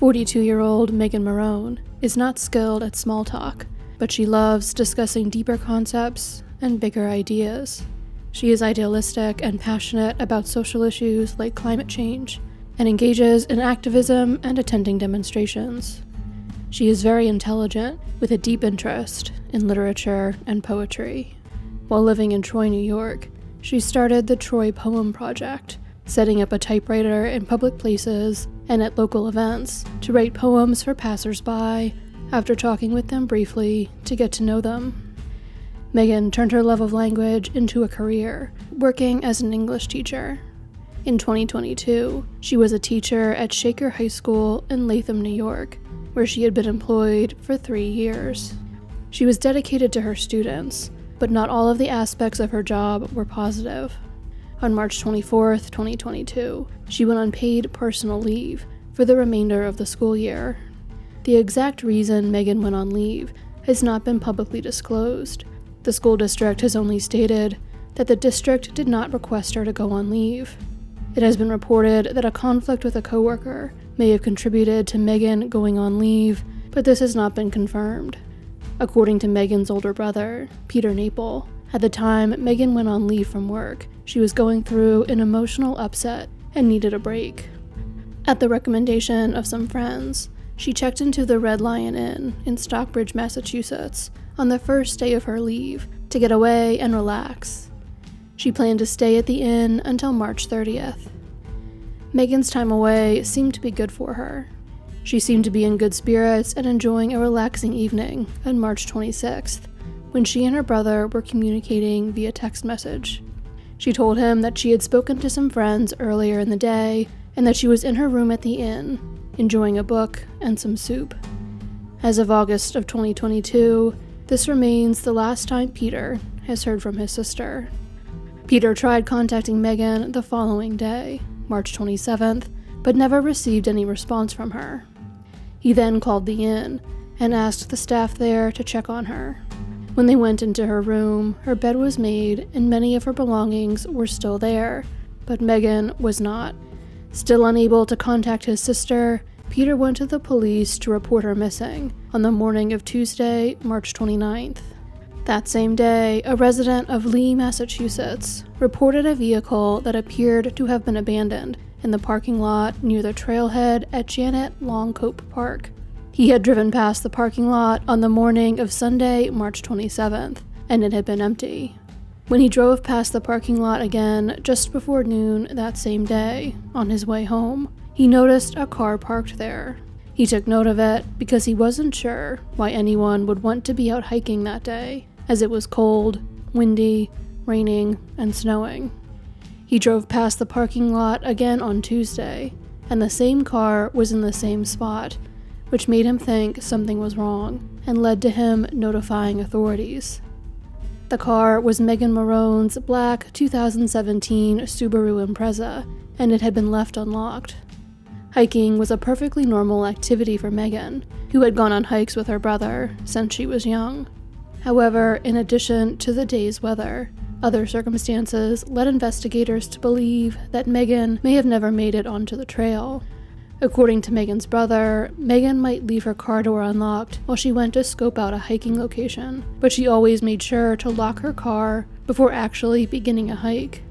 42-year-old Meghan Marohn is not skilled at small talk, but she loves discussing deeper concepts and bigger ideas. She is idealistic and passionate about social issues like climate change, and engages in activism and attending demonstrations. She is very intelligent, with a deep interest in literature and poetry. While living in Troy, New York, she started the Troy Poem Project, setting up a typewriter in public places and at local events to write poems for passers-by after talking with them briefly to get to know them. Meghan turned her love of language into a career, working as an English teacher. In 2022, she was a teacher at Shaker High School in Latham, New York, where she had been employed for 3 years. She was dedicated to her students, but not all of the aspects of her job were positive. On March 24, 2022, she went on paid personal leave for the remainder of the school year. The exact reason Meghan went on leave has not been publicly disclosed. The school district has only stated that the district did not request her to go on leave. It has been reported that a conflict with a coworker may have contributed to Meghan going on leave, but this has not been confirmed. According to Meghan's older brother, Peter Naple, at the time Meghan went on leave from work, she was going through an emotional upset and needed a break. At the recommendation of some friends, she checked into the Red Lion Inn in Stockbridge, Massachusetts, on the first day of her leave to get away and relax. She planned to stay at the inn until March 30th. Meghan's time away seemed to be good for her. She seemed to be in good spirits and enjoying a relaxing evening on March 26th, when she and her brother were communicating via text message. She told him that she had spoken to some friends earlier in the day and that she was in her room at the inn, enjoying a book and some soup. As of August of 2022, this remains the last time Peter has heard from his sister. Peter tried contacting Meghan the following day, March 27th, but never received any response from her. He then called the inn and asked the staff there to check on her. When they went into her room, her bed was made and many of her belongings were still there, but Meghan was not. Still unable to contact his sister, Peter went to the police to report her missing on the morning of Tuesday, March 29th. That same day, a resident of Lee, Massachusetts, reported a vehicle that appeared to have been abandoned in the parking lot near the trailhead at Janet Longcope Park. He had driven past the parking lot on the morning of Sunday, March 27th, and it had been empty. When he drove past the parking lot again just before noon that same day, on his way home, he noticed a car parked there. He took note of it because he wasn't sure why anyone would want to be out hiking that day, as it was cold, windy, raining, and snowing. He drove past the parking lot again on Tuesday, and the same car was in the same spot, which made him think something was wrong and led to him notifying authorities. The car was Meghan Marohn's black 2017 Subaru Impreza, and it had been left unlocked. Hiking was a perfectly normal activity for Meghan, who had gone on hikes with her brother since she was young. However, in addition to the day's weather, other circumstances led investigators to believe that Meghan may have never made it onto the trail. According to Meghan's brother, Meghan might leave her car door unlocked while she went to scope out a hiking location, but she always made sure to lock her car before actually beginning a hike.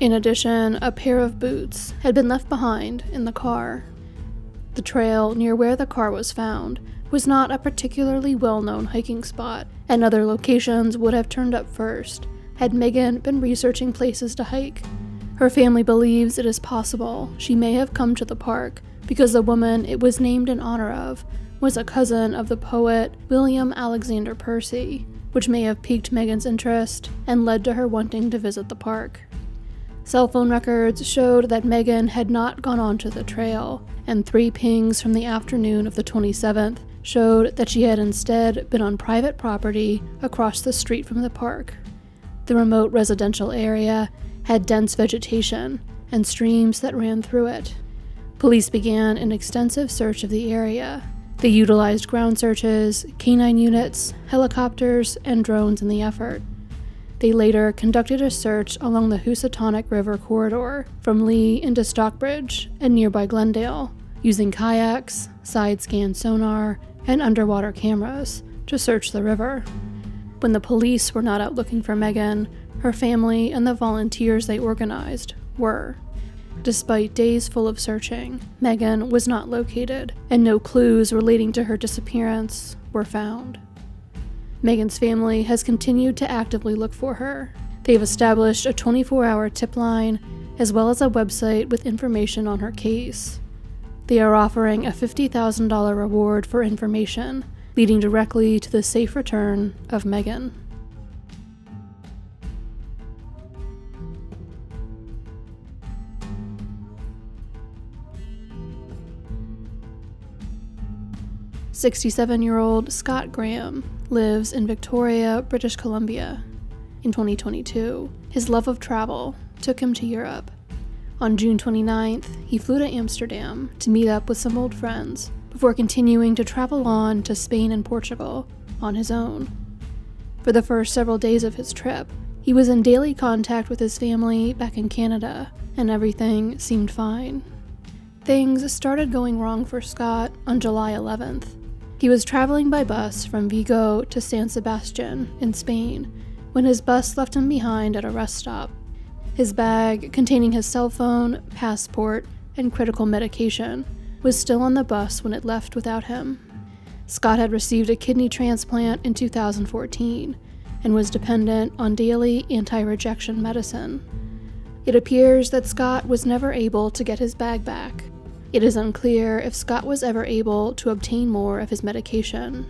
In addition, a pair of boots had been left behind in the car. The trail near where the car was found was not a particularly well-known hiking spot, and other locations would have turned up first had Meghan been researching places to hike. Her family believes it is possible she may have come to the park because the woman it was named in honor of was a cousin of the poet William Alexander Percy, which may have piqued Meghan's interest and led to her wanting to visit the park. Cell phone records showed that Meghan had not gone onto the trail, and 3 pings from the afternoon of the 27th showed that she had instead been on private property across the street from the park. The remote residential area had dense vegetation and streams that ran through it. Police began an extensive search of the area. They utilized ground searches, canine units, helicopters, and drones in the effort. They later conducted a search along the Housatonic River corridor from Lee into Stockbridge and nearby Glendale, using kayaks, side-scan sonar, and underwater cameras to search the river. When the police were not out looking for Meghan, her family and the volunteers they organized were. Despite days full of searching, Meghan was not located, and no clues relating to her disappearance were found. Meghan's family has continued to actively look for her. They've established a 24-hour tip line, as well as a website with information on her case. They are offering a $50,000 reward for information, leading directly to the safe return of Meghan. "67-year-old Scott Graham lives in Victoria, British Columbia. In 2022, his love of travel took him to Europe. On June 29th, he flew to Amsterdam to meet up with some old friends before continuing to travel on to Spain and Portugal on his own. For the first several days of his trip, he was in daily contact with his family back in Canada, and everything seemed fine. Things started going wrong for Scott on July 11th. He was traveling by bus from Vigo to San Sebastian in Spain when his bus left him behind at a rest stop. His bag, containing his cell phone, passport, and critical medication, was still on the bus when it left without him. Scott had received a kidney transplant in 2014 and was dependent on daily anti-rejection medicine. It appears that Scott was never able to get his bag back. It is unclear if Scott was ever able to obtain more of his medication.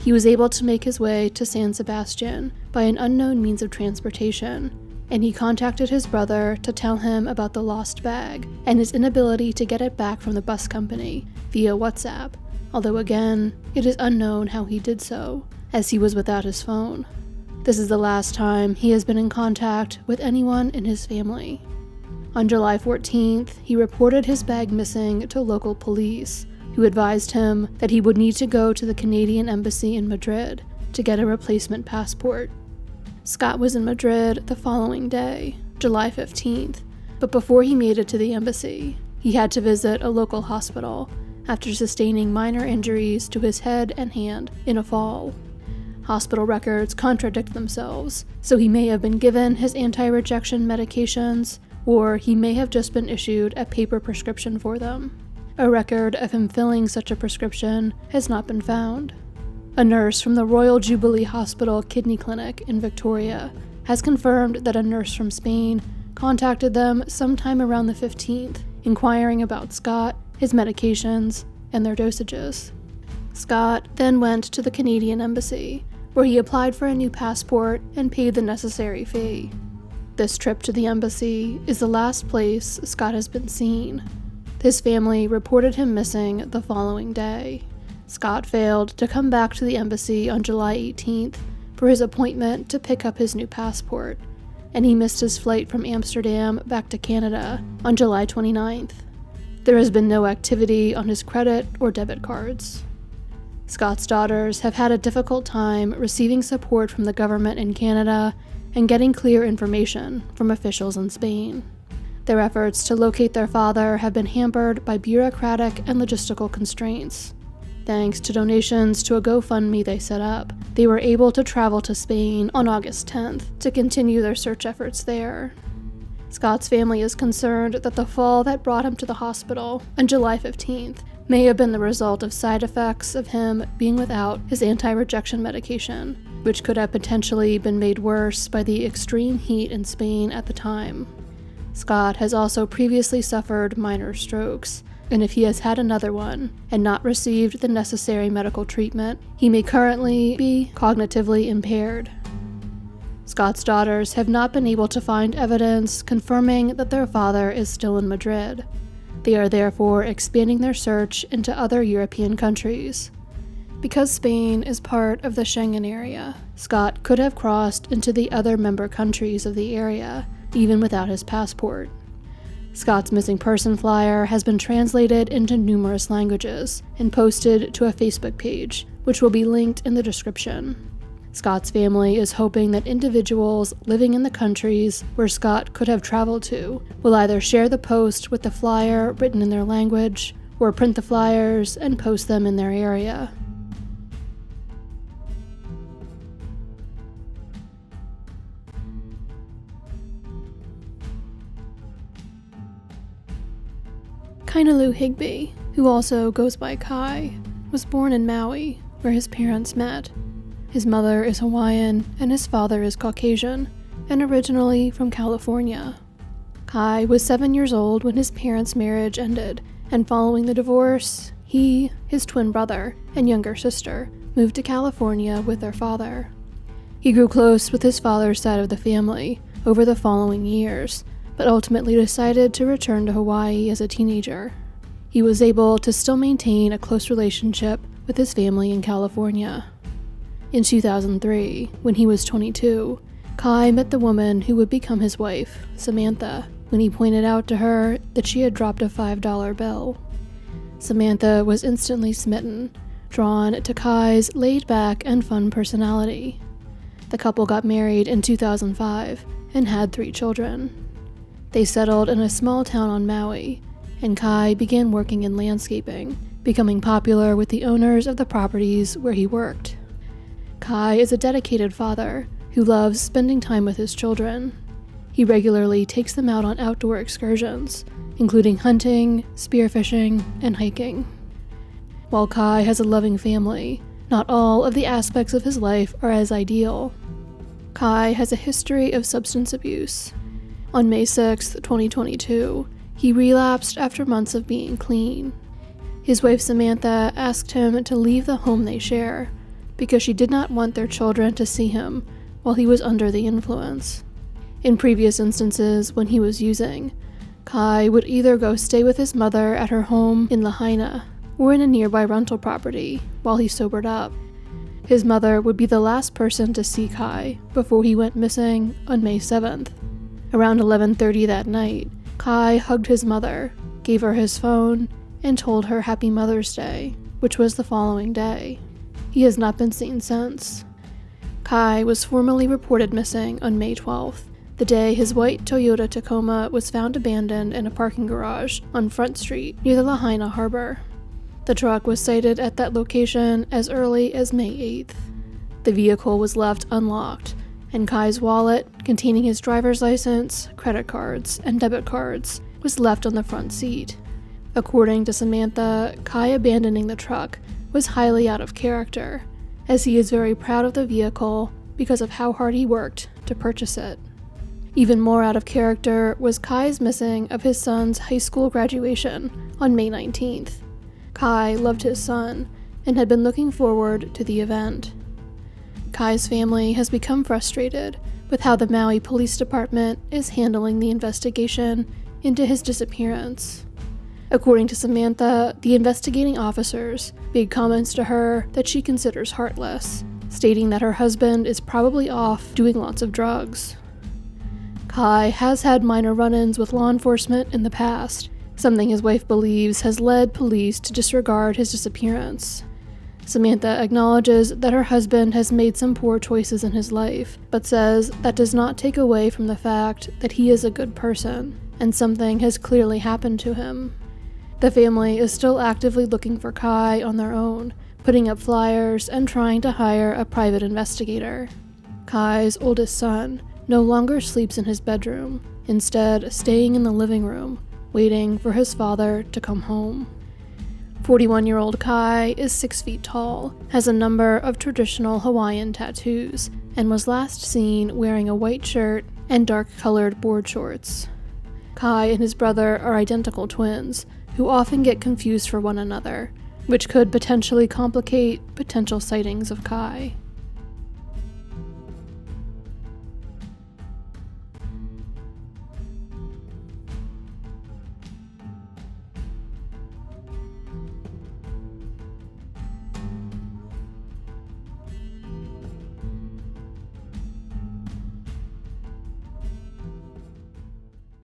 He was able to make his way to San Sebastian by an unknown means of transportation, and he contacted his brother to tell him about the lost bag and his inability to get it back from the bus company via WhatsApp, although again, it is unknown how he did so, as he was without his phone. This is the last time he has been in contact with anyone in his family. On July 14th, he reported his bag missing to local police, who advised him that he would need to go to the Canadian Embassy in Madrid to get a replacement passport. Scott was in Madrid the following day, July 15th, but before he made it to the embassy, he had to visit a local hospital after sustaining minor injuries to his head and hand in a fall. Hospital records contradict themselves, so he may have been given his anti-rejection medications, or he may have just been issued a paper prescription for them. A record of him filling such a prescription has not been found. A nurse from the Royal Jubilee Hospital Kidney Clinic in Victoria has confirmed that a nurse from Spain contacted them sometime around the 15th, inquiring about Scott, his medications, and their dosages. Scott then went to the Canadian Embassy, where he applied for a new passport and paid the necessary fee. This trip to the embassy is the last place Scott has been seen. His family reported him missing the following day. Scott failed to come back to the embassy on July 18th for his appointment to pick up his new passport, and he missed his flight from Amsterdam back to Canada on July 29th. There has been no activity on his credit or debit cards. Scott's daughters have had a difficult time receiving support from the government in Canada and getting clear information from officials in Spain. Their efforts to locate their father have been hampered by bureaucratic and logistical constraints. Thanks to donations to a GoFundMe they set up, they were able to travel to Spain on August 10th to continue their search efforts there. Scott's family is concerned that the fall that brought him to the hospital on July 15th may have been the result of side effects of him being without his anti-rejection medication, which could have potentially been made worse by the extreme heat in Spain at the time. Scott has also previously suffered minor strokes, and if he has had another one and not received the necessary medical treatment, he may currently be cognitively impaired. Scott's daughters have not been able to find evidence confirming that their father is still in Madrid. They are therefore expanding their search into other European countries. Because Spain is part of the Schengen area, Scott could have crossed into the other member countries of the area, even without his passport. Scott's missing person flyer has been translated into numerous languages and posted to a Facebook page, which will be linked in the description. Scott's family is hoping that individuals living in the countries where Scott could have traveled to will either share the post with the flyer written in their language or print the flyers and post them in their area. Kainalu Higbee, who also goes by Kai, was born in Maui, where his parents met. His mother is Hawaiian and his father is Caucasian, and originally from California. Kai was 7 years old when his parents' marriage ended, and following the divorce, he, his twin brother, and younger sister moved to California with their father. He grew close with his father's side of the family over the following years, but ultimately decided to return to Hawaii as a teenager. He was able to still maintain a close relationship with his family in California. In 2003, when he was 22, Kai met the woman who would become his wife, Samantha, when he pointed out to her that she had dropped a $5 bill. Samantha was instantly smitten, drawn to Kai's laid-back and fun personality. The couple got married in 2005 and had 3 children. They settled in a small town on Maui, and Kai began working in landscaping, becoming popular with the owners of the properties where he worked. Kai is a dedicated father who loves spending time with his children. He regularly takes them out on outdoor excursions, including hunting, spearfishing, and hiking. While Kai has a loving family, not all of the aspects of his life are as ideal. Kai has a history of substance abuse. On May 6, 2022, he relapsed after months of being clean. His wife Samantha asked him to leave the home they share because she did not want their children to see him while he was under the influence. In previous instances when he was using, Kai would either go stay with his mother at her home in Lahaina or in a nearby rental property while he sobered up. His mother would be the last person to see Kai before he went missing on May 7th. Around 11:30 that night, Kai hugged his mother, gave her his phone, and told her Happy Mother's Day, which was the following day. He has not been seen since. Kai was formally reported missing on May 12th, the day his white Toyota Tacoma was found abandoned in a parking garage on Front Street near the Lahaina harbor. The truck was sighted at that location as early as May 8th. The vehicle was left unlocked, and Kai's wallet, containing his driver's license, credit cards, and debit cards, was left on the front seat. According to Samantha, Kai abandoning the truck was highly out of character, as he is very proud of the vehicle because of how hard he worked to purchase it. Even more out of character was Kai's missing of his son's high school graduation on May 19th. Kai loved his son and had been looking forward to the event. Kai's family has become frustrated with how the Maui Police Department is handling the investigation into his disappearance. According to Samantha, the investigating officers made comments to her that she considers heartless, stating that her husband is probably off doing lots of drugs. Kai has had minor run-ins with law enforcement in the past, something his wife believes has led police to disregard his disappearance. Samantha acknowledges that her husband has made some poor choices in his life, but says that does not take away from the fact that he is a good person, and something has clearly happened to him. The family is still actively looking for Kai on their own, putting up flyers and trying to hire a private investigator. Kai's oldest son no longer sleeps in his bedroom, instead staying in the living room, waiting for his father to come home. 41-year-old Kai is 6 feet tall, has a number of traditional Hawaiian tattoos, and was last seen wearing a white shirt and dark-colored board shorts. Kai and his brother are identical twins, who often get confused for one another, which could potentially complicate potential sightings of Kai.